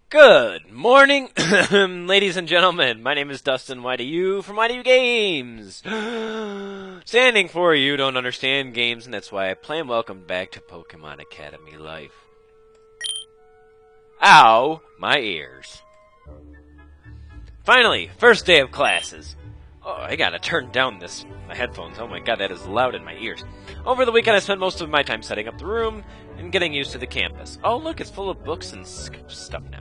Good morning, ladies and gentlemen. My name is Dustin YDU from YDU Games. Standing for You Don't Understand Games, and that's why I play, and welcome back to Pokemon Academy Life. Ow, my ears. Finally, first day of classes. Oh, I gotta turn down my headphones. Oh my god, that is loud in my ears. Over the weekend, I spent most of my time setting up the room and getting used to the campus. Oh, look, it's full of books and stuff now.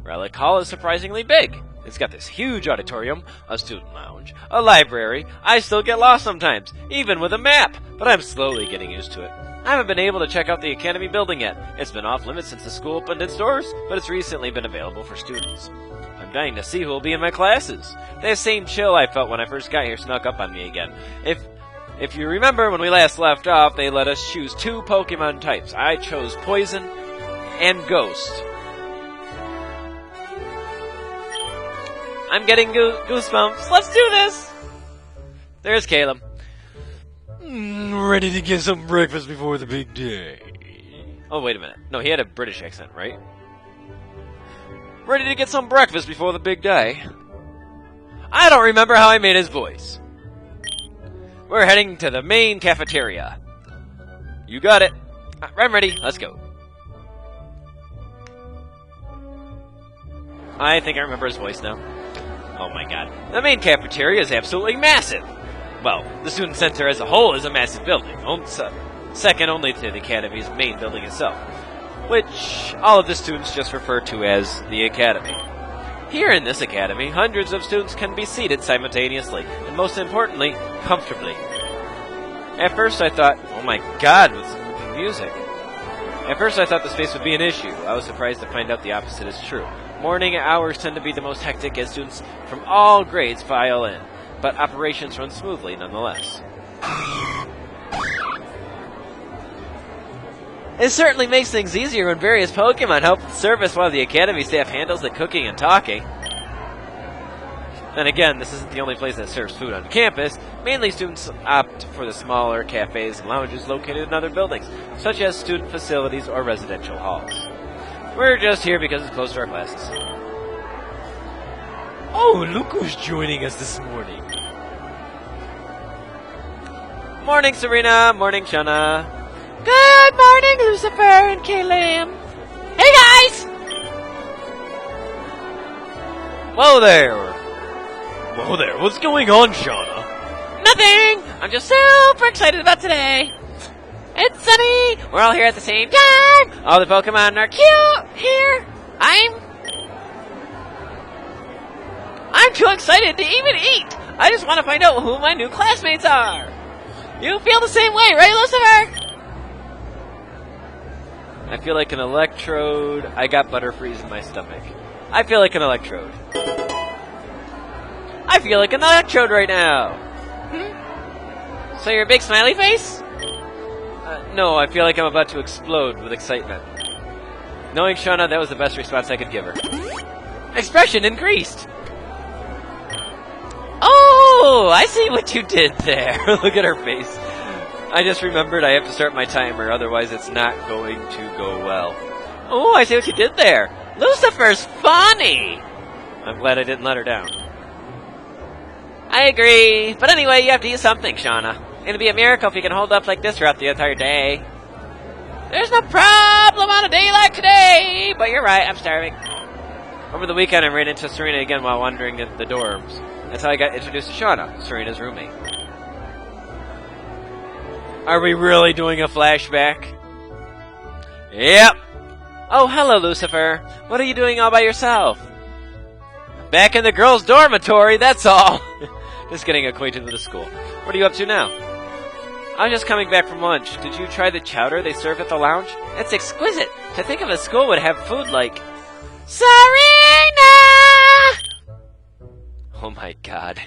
Relic Hall is surprisingly big. It's got this huge auditorium, a student lounge, a library. I still get lost sometimes, even with a map, but I'm slowly getting used to it. I haven't been able to check out the Academy building yet. It's been off limits since the school opened its doors, but it's recently been available for students. I'm dying to see who will be in my classes. That same chill I felt when I first got here snuck up on me again. If you remember when we last left off, they let us choose 2 Pokemon types. I chose Poison and Ghost. I'm getting goosebumps. Let's do this! There's Caleb. Ready to get some breakfast before the big day. Oh, wait a minute. No, he had a British accent, right? Ready to get some breakfast before the big day. I don't remember how I made his voice. We're heading to the main cafeteria. You got it. I'm ready. Let's go. I think I remember his voice now. Oh my god. The main cafeteria is absolutely massive. Well, the student center as a whole is a massive building, second only to the Academy's main building itself, which all of the students just refer to as the Academy. Here in this Academy, hundreds of students can be seated simultaneously, and most importantly, comfortably. At first I thought, oh my god, with some music. At first I thought the space would be an issue. I was surprised to find out the opposite is true. Morning hours tend to be the most hectic as students from all grades file in, but operations run smoothly nonetheless. It certainly makes things easier when various Pokemon help service while the Academy staff handles the cooking and talking. Then again, this isn't the only place that serves food on campus. Mainly students opt for the smaller cafes and lounges located in other buildings, such as student facilities or residential halls. We're just here because it's close to our classes. Oh, look who's joining us this morning. Morning, Serena. Morning, Shauna. Good morning, Lucifer and Caleb. Hey, guys! Whoa there. Whoa there. What's going on, Shauna? Nothing. I'm just super excited about today. It's sunny. We're all here at the same time. All the Pokemon are cute here. I'm too excited to even eat. I just want to find out who my new classmates are. You feel the same way, right, Lucifer? I feel like an electrode. I got Butterfreeze in my stomach. I feel like an electrode. I feel like an electrode right now. So you're a big smiley face? No, I feel like I'm about to explode with excitement. Knowing Shauna, that was the best response I could give her. Expression increased! Oh, I see what you did there. Look at her face. I just remembered I have to start my timer, otherwise it's not going to go well. Oh, I see what you did there. Lucifer's funny! I'm glad I didn't let her down. I agree. But anyway, you have to eat something, Shauna. It'll be a miracle if you can hold up like this throughout the entire day. There's no problem on a day like today. But you're right, I'm starving. Over the weekend, I ran into Serena again while wandering in the dorms. That's how I got introduced to Shauna, Serena's roommate. Are we really doing a flashback? Yep. Oh, hello, Lucifer. What are you doing all by yourself? Back in the girls' dormitory, that's all. Just getting acquainted with the school. What are you up to now? I was just coming back from lunch. Did you try the chowder they serve at the lounge? It's exquisite. To think of a school would have food like... Serena! Oh my god.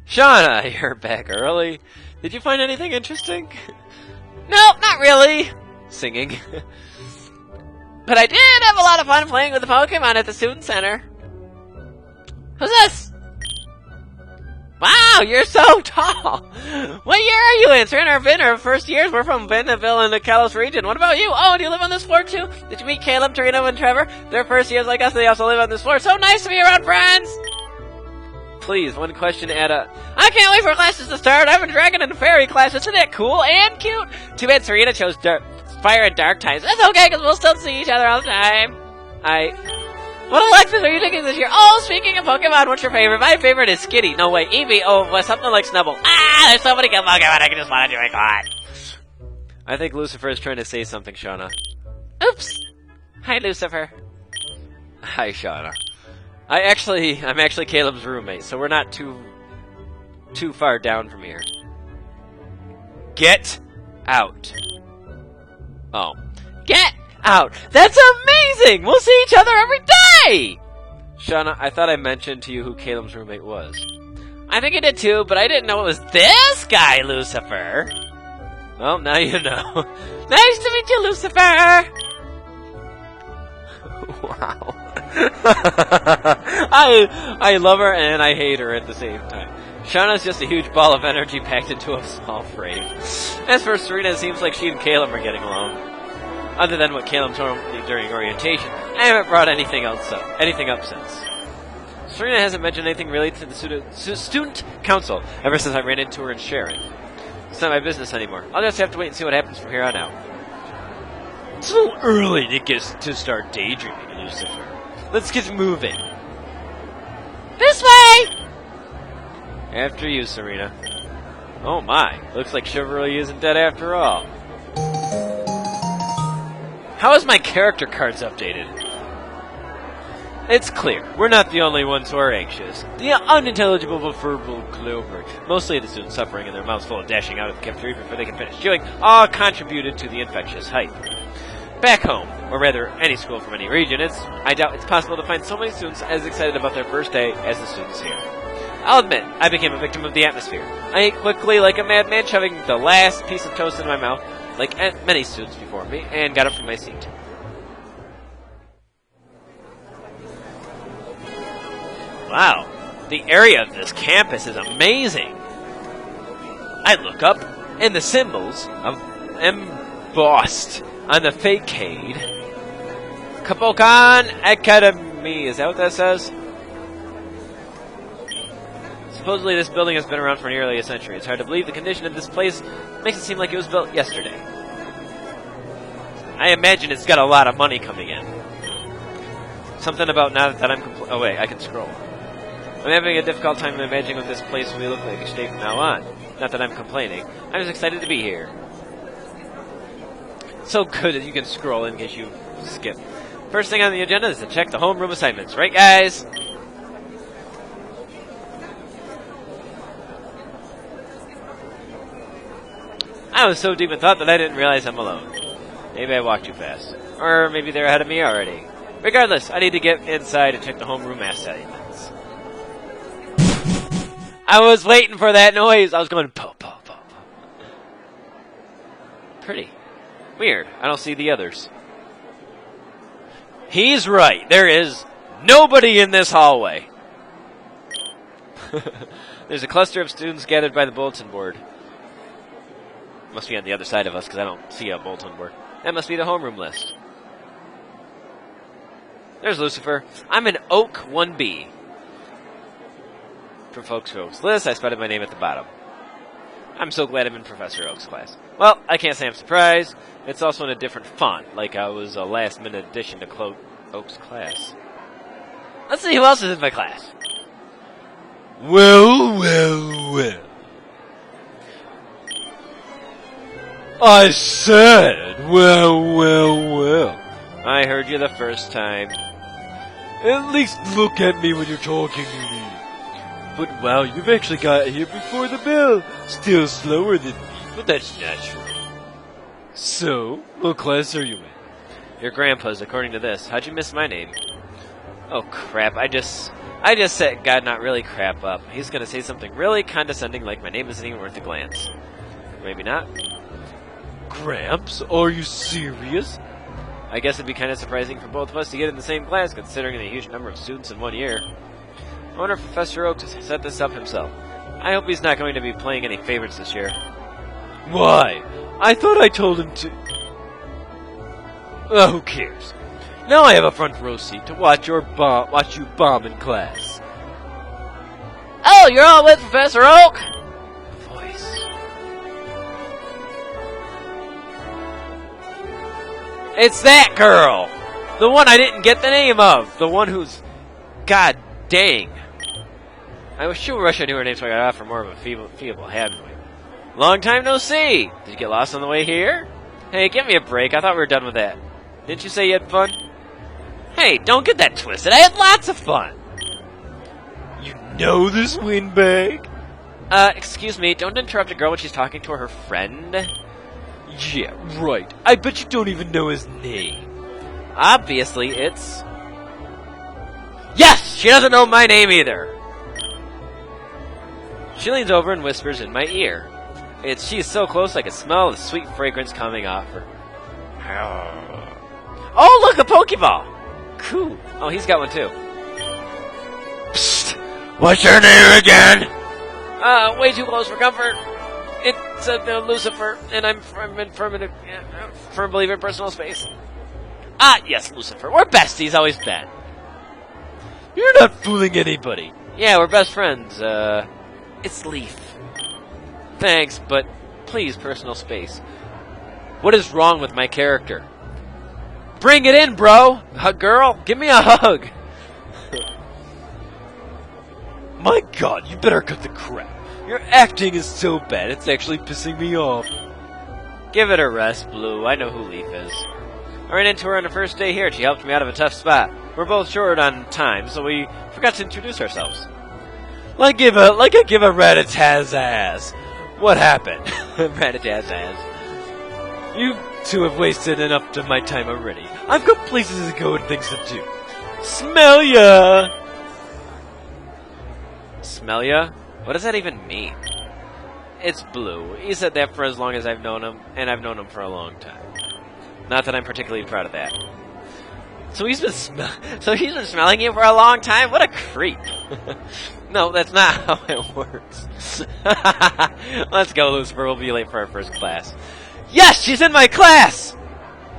Shauna, you're back early. Did you find anything interesting? Nope, not really. Singing. But I did have a lot of fun playing with the Pokemon at the student center. Who's this? Wow, you're so tall! What year are you in? Serena or Vin are first years. We're from Bentonville in the Kalos region. What about you? Oh, do you live on this floor too? Did you meet Caleb, Torino, and Trevor? They're first years like us, they also live on this floor. So nice to be around friends! Please, one question at a... I can't wait for classes to start. I have a dragon and a fairy class. Isn't that cool and cute? Too bad Serena chose Fire and Dark types. That's okay, because we'll still see each other all the time. What Alexis are you taking this year? Oh, speaking of Pokemon, what's your favorite? My favorite is Skitty. No, wait, Eevee. Oh, well, something like Snubble. Ah, there's so many good Pokemon, I can just want to drink on. I think Lucifer is trying to say something, Shauna. Oops. Hi, Lucifer. Hi, Shauna. I'm actually Caleb's roommate, so we're not too far down from here. Get out. Oh. Get out. That's amazing! We'll see each other every day! Shauna, I thought I mentioned to you who Caleb's roommate was. I think I did too, but I didn't know it was this guy, Lucifer. Well, now you know. Nice to meet you, Lucifer! Wow. I love her and I hate her at the same time. Shauna's just a huge ball of energy packed into a small frame. As for Serena, it seems like she and Caleb are getting along. Other than what Caleb told me during orientation, I haven't brought anything up since. Serena hasn't mentioned anything related to the student council ever since I ran into her in Sharon. It's not my business anymore. I'll just have to wait and see what happens from here on out. It's a little early to start daydreaming, Lucifer. Let's get moving. This way! After you, Serena. Oh my, looks like chivalry isn't dead after all. How is my character cards updated? It's clear, we're not the only ones who are anxious. The unintelligible but verbal clover, mostly the students suffering and their mouths full of dashing out of the cafeteria before they can finish chewing, all contributed to the infectious hype. Back home, or rather any school from any region, I doubt it's possible to find so many students as excited about their first day as the students here. I'll admit, I became a victim of the atmosphere. I ate quickly like a madman, shoving the last piece of toast in my mouth, like many students before me, and got up from my seat. Wow, the area of this campus is amazing. I look up, and the symbols of embossed on the facade. Kapokan Academy, is that what that says? Supposedly this building has been around for nearly a century. It's hard to believe the condition of this place makes it seem like it was built yesterday. I imagine it's got a lot of money coming in. Something about now that I'm oh wait, I can scroll. I'm having a difficult time imagining what this place will look like each day from now on. Not that I'm complaining. I'm just excited to be here. So good that you can scroll in case you skip. First thing on the agenda is to check the homeroom assignments. Right, guys? I was so deep in thought that I didn't realize I'm alone. Maybe I walked too fast. Or maybe they're ahead of me already. Regardless, I need to get inside and check the homeroom assignments. I was waiting for that noise. I was going, po, po, po, po. Pretty. Weird. I don't see the others. He's right. There is nobody in this hallway. There's a cluster of students gathered by the bulletin board. Must be on the other side of us because I don't see a bulletin board. That must be the homeroom list. There's Lucifer. I'm in Oak 1B. For folks who's list, I spotted my name at the bottom. I'm so glad I'm in Professor Oak's class. Well, I can't say I'm surprised. It's also in a different font, like I was a last-minute addition to Oak's class. Let's see who else is in my class. Well. I said, well. I heard you the first time. At least look at me when you're talking to me. But wow, you've actually got here before the bell. Still slower than me, but that's natural. So, what class are you in? Your grandpa's, according to this. How'd you miss my name? Oh crap, I just set God not really crap up. He's gonna say something really condescending like my name isn't even worth a glance. Maybe not. Gramps, are you serious? I guess it'd be kind of surprising for both of us to get in the same class, considering the huge number of students in 1 year. I wonder if Professor Oak set this up himself. I hope he's not going to be playing any favorites this year. Why? I thought I told him to... Who cares? Now I have a front row seat to watch you bomb in class. Oh, you're all with Professor Oak? Voice. It's that girl! The one I didn't get the name of! The one who's... God dang. I sure wish I knew her name so I could offer more of a feeble hand. Long time no see! Did you get lost on the way here? Hey, give me a break. I thought we were done with that. Didn't you say you had fun? Hey, don't get that twisted. I had lots of fun. You know this windbag? Excuse me. Don't interrupt a girl when she's talking to her friend. Yeah, right. I bet you don't even know his name. Obviously, it's... Yes! She doesn't know my name either! She leans over and whispers in my ear. She's so close I can smell the sweet fragrance coming off her. Oh, look, a Pokeball! Cool. Oh, he's got one too. Psst! What's your name again? Way too close for comfort. It's Lucifer, and I'm a firm believer in personal space. Ah, yes, Lucifer. We're besties, always been. You're not fooling anybody. Yeah, we're best friends. It's Leaf. Thanks, but please, personal space. What is wrong with my character? Bring it in, bro! Girl, give me a hug! My god, you better cut the crap. Your acting is so bad, it's actually pissing me off. Give it a rest, Blue. I know who Leaf is. I ran into her on the first day here. She helped me out of a tough spot. We're both short on time, so we forgot to introduce ourselves. Like I give a rat-a-taz ass. What happened? Rat-a-taz ass. You two have wasted enough of my time already. I've got places to go and things to do. Smell ya! Smell ya? What does that even mean? It's Blue. He said that for as long as I've known him, and I've known him for a long time. Not that I'm particularly proud of that. So he's been smelling you for a long time? What a creep. No, that's not how it works. Let's go, Lucifer. We'll be late for our first class. Yes, she's in my class!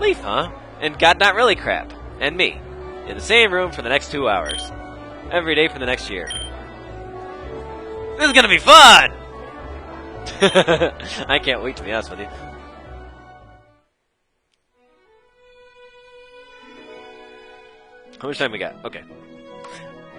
Leaf, huh? And God Not Really Crap. And me. In the same room for the next 2 hours. Every day for the next year. This is gonna be fun! I can't wait, to be honest with you. How much time we got? Okay.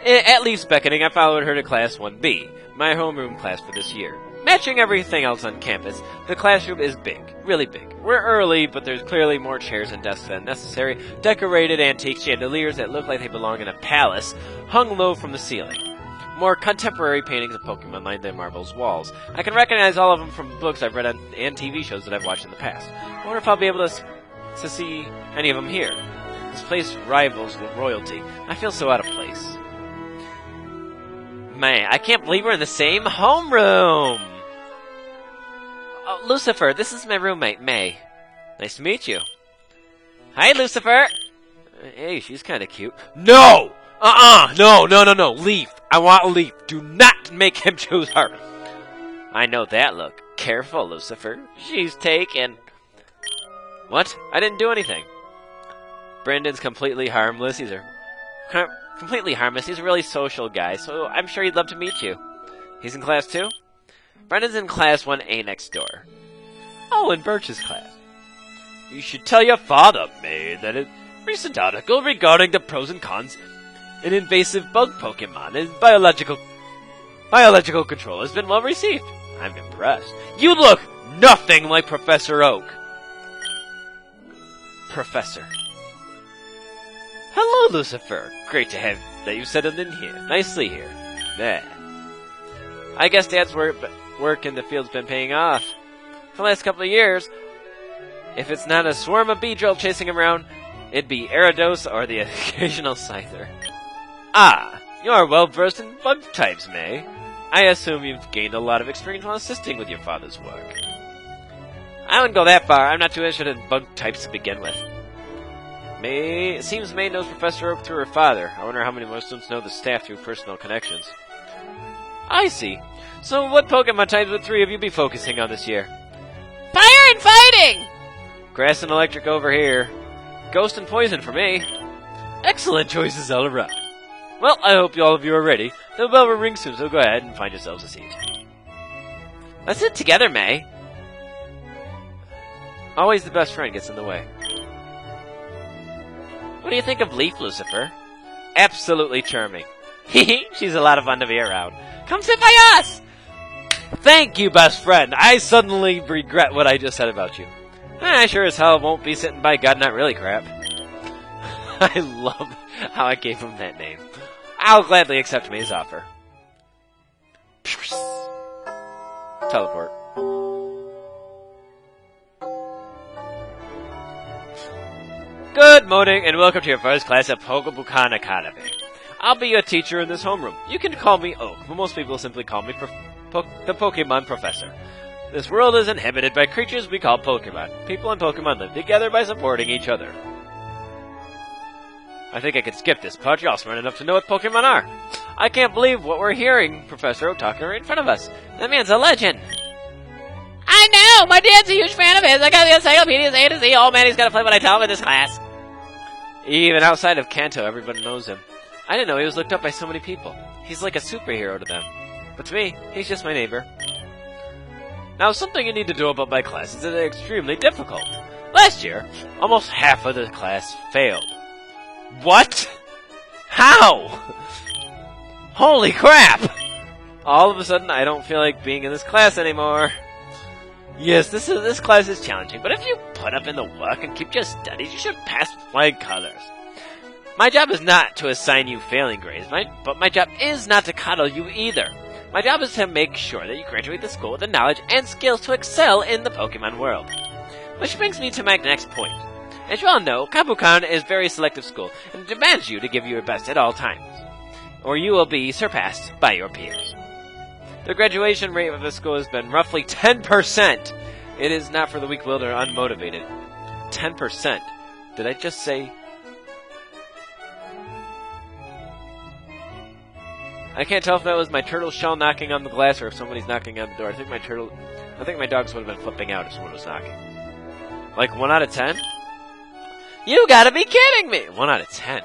At Leaf's beckoning, I followed her to Class 1B, my homeroom class for this year. Matching everything else on campus, the classroom is big, really big. We're early, but there's clearly more chairs and desks than necessary, decorated antique chandeliers that look like they belong in a palace, hung low from the ceiling. More contemporary paintings of Pokemon line the marble's walls. I can recognize all of them from books I've read and TV shows that I've watched in the past. I wonder if I'll be able to see any of them here. This place rivals royalty. I feel so out of place. Man, I can't believe we're in the same homeroom! Oh, Lucifer, this is my roommate, May. Nice to meet you. Hi, Lucifer! Hey, she's kinda cute. No! No, Leaf! I want Leaf. Do not make him choose her! I know that look. Careful, Lucifer. She's taken. What? I didn't do anything. Brandon's completely harmless. Completely harmless. He's a really social guy, so I'm sure he'd love to meet you. He's in class 2? Brandon's in class 1A next door. Oh, in Birch's class. You should tell your father, May, that a recent article regarding the pros and cons in invasive bug Pokemon and biological control has been well received. I'm impressed. You look nothing like Professor Oak. Professor. Hello, Lucifer. Great to have that you settled in here. Nicely here. Nah. I guess Dad's work in the field's been paying off. For the last couple of years, if it's not a swarm of Beedrill chasing him around, it'd be Gyarados or the occasional Scyther. Ah, you are well versed in bug types, May. I assume you've gained a lot of experience while assisting with your father's work. I wouldn't go that far. I'm not too interested in bug types to begin with. It seems May knows Professor Oak through her father. I wonder how many more students know the staff through personal connections. I see. So what Pokemon types would 3 of you be focusing on this year? Fire and fighting! Grass and electric over here. Ghost and poison for me. Excellent choices all around. Well, I hope all of you are ready. The bell will ring soon, so go ahead and find yourselves a seat. Let's sit together, May. Always the best friend gets in the way. What do you think of Leaf, Lucifer? Absolutely charming. She's a lot of fun to be around. Come sit by us! Thank you, best friend. I suddenly regret what I just said about you. I sure as hell won't be sitting by God Not Really crap. I love how I gave him that name. I'll gladly accept May's offer. Teleport. Good morning, and welcome to your first class at Pokebukan Academy. I'll be your teacher in this homeroom. You can call me Oak, but most people simply call me the Pokemon Professor. This world is inhabited by creatures we call Pokemon. People and Pokemon live together by supporting each other. I think I could skip this part. You're all smart enough to know what Pokemon are. I can't believe what we're hearing, Professor Oak talking right in front of us. That man's a legend. I know! My dad's a huge fan of his. I got the encyclopedias A to Z. Oh man, he's gotta play what I tell him in this class. Even outside of Kanto, everybody knows him. I didn't know he was looked up by so many people. He's like a superhero to them. But to me, he's just my neighbor. Now, something you need to know about my class is that it's extremely difficult. Last year, almost half of the class failed. What? How? Holy crap! All of a sudden, I don't feel like being in this class anymore. Yes, this class is challenging, but if you put up in the work and keep your studies, you should pass with flying colors. My job is not to assign you failing grades, but my job is not to coddle you either. My job is to make sure that you graduate the school with the knowledge and skills to excel in the Pokemon world. Which brings me to my next point. As you all know, Kabukan is a very selective school and demands you to give your best at all times, or you will be surpassed by your peers. The graduation rate of the school has been roughly 10%. It is not for the weak-willed or unmotivated. 10%. Did I just say... I can't tell if that was my turtle shell knocking on the glass or if somebody's knocking on the door. I think my dogs would have been flipping out if someone was knocking. Like 1 out of 10? You gotta be kidding me! 1 out of 10.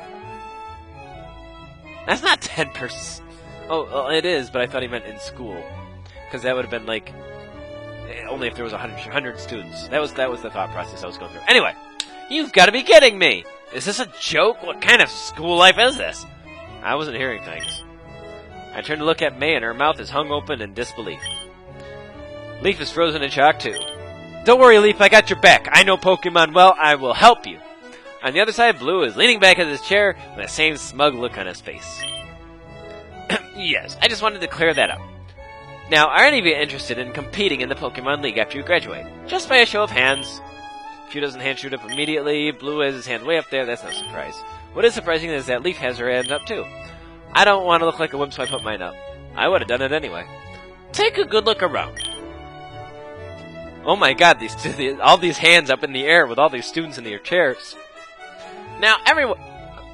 That's not 10%. Oh, well, it is, but I thought he meant in school. Because that would have been like... only if there was 100 students. That was the thought process I was going through. Anyway, you've gotta be kidding me! Is this a joke? What kind of school life is this? I wasn't hearing things. I turned to look at May, and her mouth is hung open in disbelief. Leaf is frozen in shock, too. Don't worry, Leaf, I got your back. I know Pokemon well, I will help you. On the other side, Blue is leaning back in his chair with the same smug look on his face. Yes, I just wanted to clear that up. Now, are any of you interested in competing in the Pokemon League after you graduate? Just by a show of hands. If you doesn't hand shoot up immediately, Blue has his hand way up there, that's no surprise. What is surprising is that Leaf has her hands up, too. I don't want to look like a wimp, so I put mine up. I would have done it anyway. Take a good look around. Oh my god, all these hands up in the air with all these students in their chairs. Now, everyone...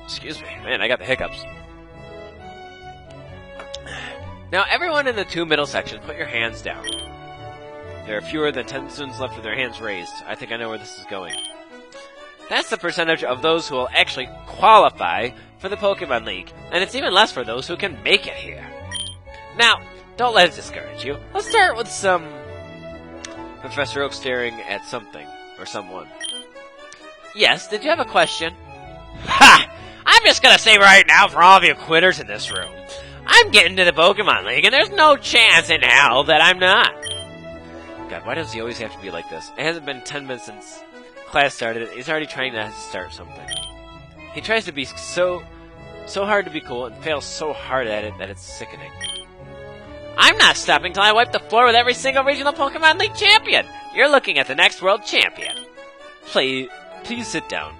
Excuse me, man, I got the hiccups. Now, everyone in the 2 middle sections, put your hands down. There are fewer than 10 students left with their hands raised. I think I know where this is going. That's the percentage of those who will actually qualify for the Pokemon League, and it's even less for those who can make it here. Now, don't let it discourage you. Let's start with some... Professor Oak staring at something, or someone. Yes, did you have a question? Ha! I'm just gonna say right now for all of you quitters in this room, I'm getting to the Pokemon League, and there's no chance in hell that I'm not. God, why does he always have to be like this? It hasn't been 10 minutes since class started. He's already trying to start something. He tries to be so hard to be cool and fails so hard at it that it's sickening. I'm not stopping till I wipe the floor with every single regional Pokemon League champion. You're looking at the next world champion. Please sit down.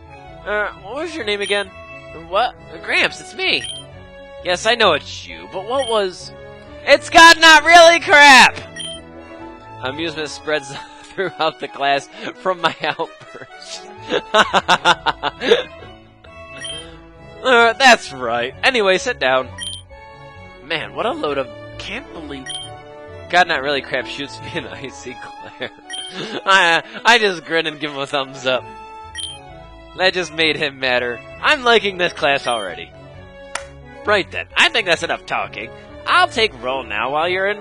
What was your name again? What? Gramps, it's me. Yes, I know it's you, but what was... It's God Not Really crap! Amusement spreads throughout the class from my outburst. That's right. Anyway, sit down. Man, what a load of can't believe... God Not Really Crap shoots me an icy glare. I just grin and give him a thumbs up. That just made him madder. I'm liking this class already. Right then, I think that's enough talking. I'll take roll now while you're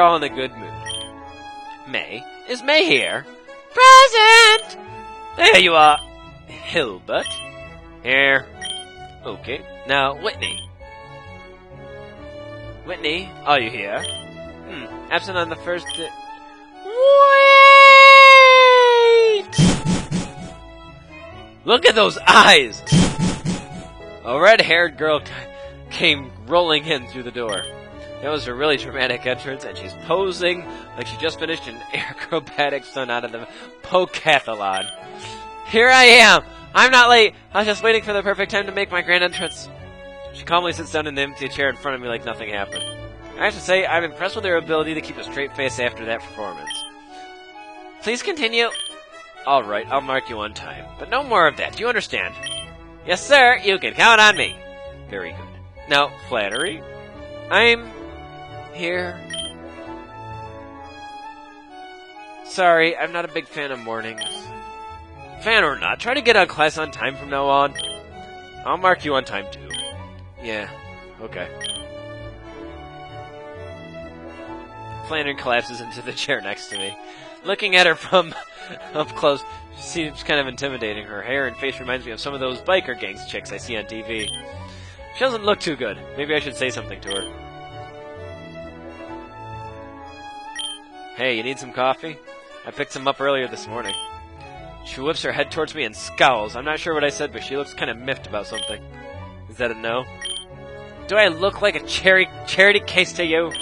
all in a good mood. May? Is May here? Present! There you are. Hilbert? Here. Okay. Now, Whitney. Whitney, are you here? Absent on the first... Wait! Look at those eyes! A red-haired girl came rolling in through the door. It was a really dramatic entrance, and she's posing like she just finished an acrobatic stunt out of the Pokathlon. Here I am! I'm not late! I was just waiting for the perfect time to make my grand entrance. She calmly sits down in the empty chair in front of me like nothing happened. I have to say, I'm impressed with her ability to keep a straight face after that performance. Please continue. Alright, I'll mark you on time. But no more of that, do you understand? Yes, sir, you can count on me. Very good. Now, Flannery, I'm here. Sorry, I'm not a big fan of mornings. Fan or not, try to get on class on time from now on. I'll mark you on time too. Yeah, okay. Flannery collapses into the chair next to me. Looking at her from up close, she seems kind of intimidating. Her hair and face reminds me of some of those biker gangs chicks I see on TV. She doesn't look too good. Maybe I should say something to her. Hey, you need some coffee? I picked some up earlier this morning. She whips her head towards me and scowls. I'm not sure what I said, but she looks kind of miffed about something. Is that a no? Do I look like a charity case to you?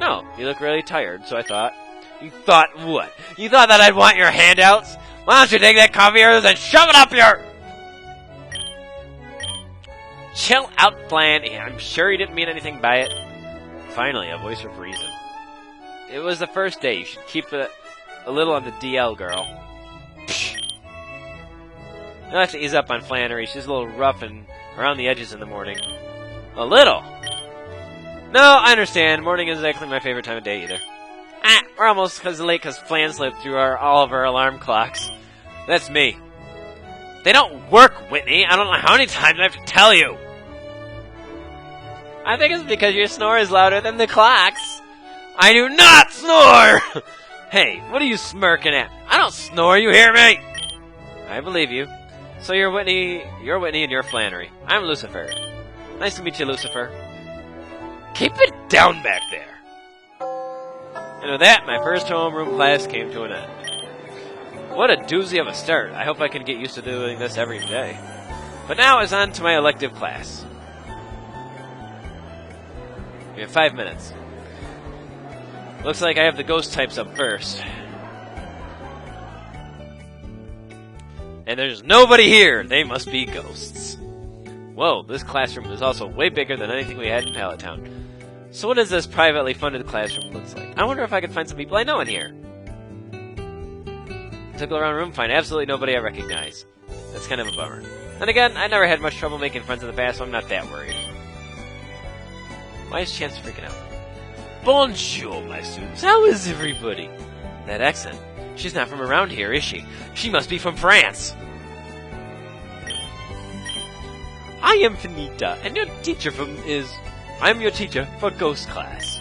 No, you look really tired, so I thought. You thought what? You thought that I'd want your handouts? Why don't you take that coffee rather than shove it up your... Chill out, Flan. I'm sure you didn't mean anything by it. Finally, a voice of reason. It was the first day. You should keep it a little on the DL, girl. Psh. You'll have to ease up on Flannery. She's a little rough and around the edges in the morning. A little? No, I understand. Morning isn't exactly my favorite time of day either. We're almost late because Flan slipped through all of our alarm clocks. That's me. They don't work, Whitney. I don't know how many times I have to tell you. I think it's because your snore is louder than the clocks. I do not snore! Hey, what are you smirking at? I don't snore, you hear me? I believe you. So you're Whitney and you're Flannery. I'm Lucifer. Nice to meet you, Lucifer. Keep it down back there. And with that, my first homeroom class came to an end. What a doozy of a start. I hope I can get used to doing this every day. But now it's on to my elective class. We have 5 minutes. Looks like I have the ghost types up first. And there's nobody here! They must be ghosts. Whoa, this classroom is also way bigger than anything we had in Pallet Town. So what does this privately funded classroom look like? I wonder if I could find some people I know in here. Took a around room, find absolutely nobody I recognize. That's kind of a bummer. Then again, I never had much trouble making friends in the past, so I'm not that worried. Why is Chance freaking out? Bonjour, my students. How is everybody? That accent. She's not from around here, is she? She must be from France. I am Finita, and your teacher I'm your teacher for Ghost class.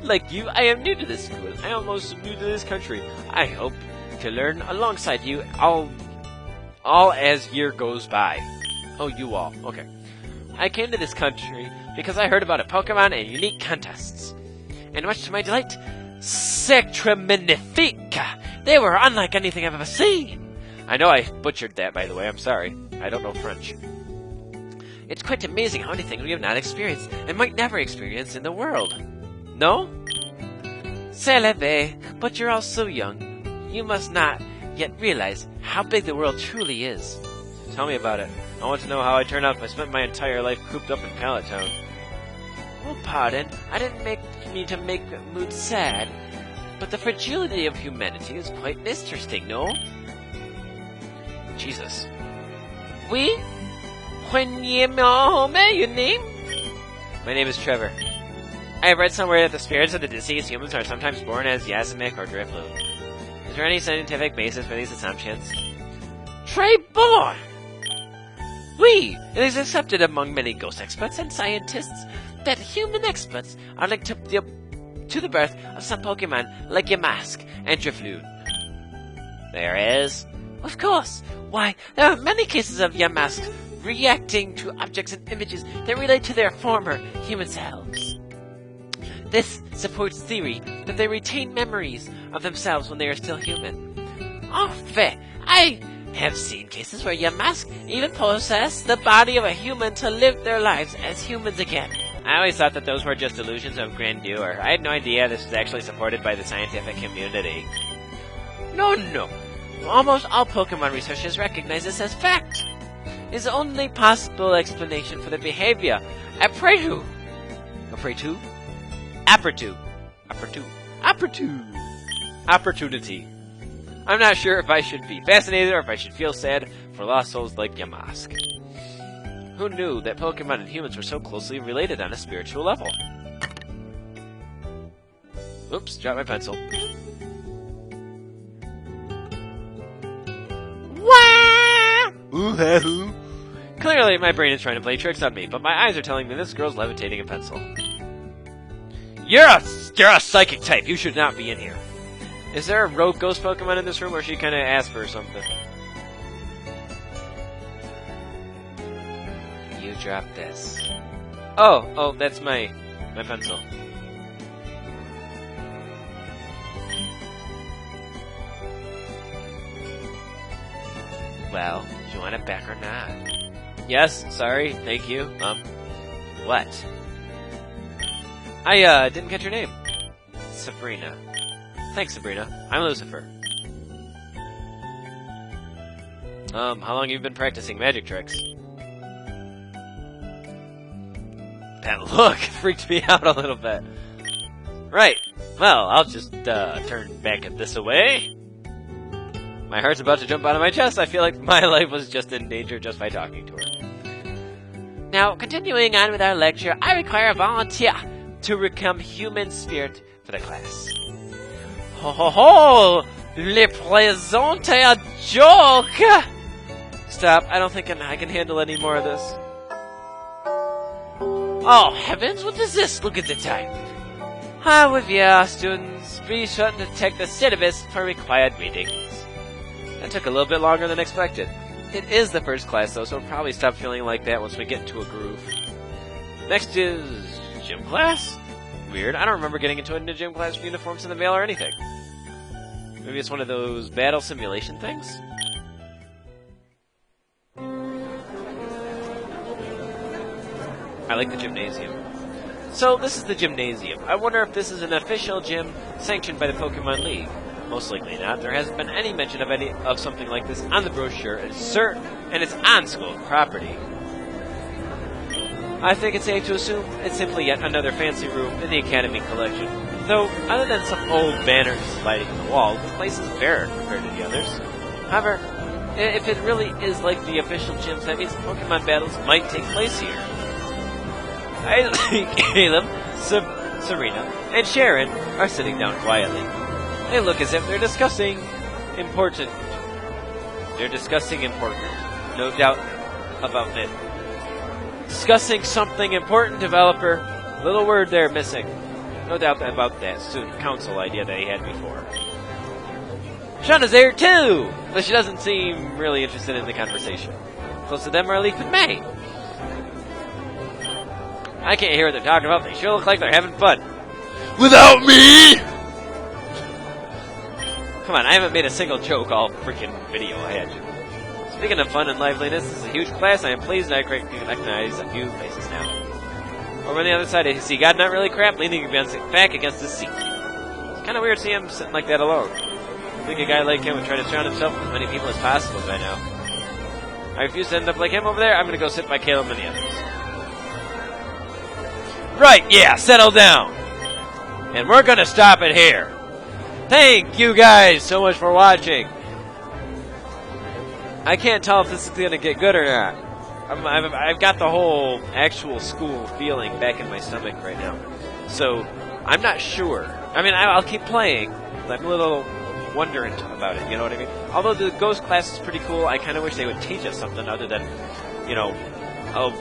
Like you, I am new to this school. I am almost new to this country. I hope to learn alongside you all as year goes by. Oh, you all. Okay. I came to this country because I heard about a Pokemon and unique contests. And much to my delight, Sacre Magnifica! They were unlike anything I've ever seen! I know I butchered that, by the way. I'm sorry. I don't know French. It's quite amazing how many things we have not experienced and might never experience in the world. No? C'est la vie, but you're all so young. You must not yet realize how big the world truly is. Tell me about it. I want to know how I turned out if I spent my entire life cooped up in Pallet Town. Oh, pardon. I didn't mean to make mood sad, but the fragility of humanity is quite interesting, no? Jesus. Oui? Your name? My name is Trevor. I have read somewhere that the spirits of the deceased humans are sometimes born as Yasimic or Drifloon. Is there any scientific basis for these assumptions? Très bon! Oui! It is accepted among many ghost experts and scientists that human experts are linked to the birth of some Pokemon like Yamask and Drifloon. There is? Of course! Why, there are many cases of Yamask reacting to objects and images that relate to their former human selves. This supports theory that they retain memories of themselves when they are still human. En fait, I have seen cases where Yamask even possess the body of a human to live their lives as humans again. I always thought that those were just illusions of grandeur. I had no idea this was actually supported by the scientific community. No. Almost all Pokemon researchers recognize this as fact. It's the only possible explanation for the behavior. Apertu. Opportunity. I'm not sure if I should be fascinated or if I should feel sad for lost souls like Yamask. Who knew that Pokemon and humans were so closely related on a spiritual level? Oops, dropped my pencil. Ooh-ha-hoo. Clearly, my brain is trying to play tricks on me, but my eyes are telling me this girl's levitating a pencil. You're a psychic type. You should not be in here. Is there a rogue ghost Pokemon in this room, or she kind of asked for something? You dropped this. Oh, that's my pencil. Well, do you want it back or not? Yes, sorry, thank you. What? I didn't catch your name. Sabrina. Thanks, Sabrina. I'm Lucifer. How long have you been practicing magic tricks? That look freaked me out a little bit. Right. Well, I'll just, turn back this away. My heart's about to jump out of my chest. I feel like my life was just in danger just by talking to her. Now, continuing on with our lecture, I require a volunteer to become human spirit for the class. Ho ho ho! Le présente a joke! Stop, I don't think I can handle any more of this. Oh heavens, what is this? Look at the time. With you, students, be sure to take the syllabus for required readings. That took a little bit longer than expected. It is the first class though, so we'll probably stop feeling like that once we get into a groove. Next is gym class? Weird, I don't remember getting into a gym class with uniforms in the mail or anything. Maybe it's one of those battle simulation things? I like the gymnasium. So, this is the gymnasium. I wonder if this is an official gym sanctioned by the Pokemon League. Most likely not. There hasn't been any mention of something like this on the brochure, and it's on school property. I think it's safe to assume it's simply yet another fancy room in the Academy collection. Though, other than some old banners lighting the walls, the place is bare compared to the others. However, if it really is like the official gyms, that means Pokemon battles might take place here. I think Caleb, Serena, and Sharon are sitting down quietly. They look as if they're discussing important. No doubt about it. Discussing something important, developer. Little word there missing. No doubt about that student council idea that he had before. Shauna's there too, but she doesn't seem really interested in the conversation. Close to them are Leaf and May. I can't hear what they're talking about. They sure look like they're having fun. Without me! Come on, I haven't made a single joke all freaking video, had you? Speaking of fun and liveliness, this is a huge class. I am pleased I recognize a few faces now. Over on the other side, I see God Not Really Crap leaning back against his seat. It's kind of weird seeing him sitting like that alone. I think a guy like him would try to surround himself with as many people as possible by now. I refuse to end up like him over there. I'm going to go sit by Caleb and the others. Right, yeah, settle down. And we're going to stop it here. Thank you guys so much for watching. I can't tell if this is going to get good or not. I've got the whole actual school feeling back in my stomach right now. So I'm not sure. I mean, I'll keep playing. I'm a little wonderant about it. You know what I mean? Although the Ghost class is pretty cool, I kind of wish they would teach us something other than, you know, a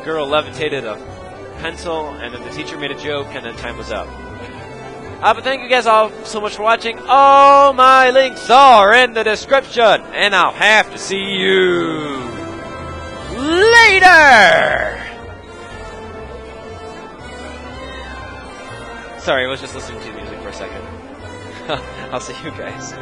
girl levitated a pencil and then the teacher made a joke and then time was up. But thank you guys all so much for watching. All my links are in the description, and I'll have to see you later! Sorry, I was just listening to music for a second. I'll see you guys.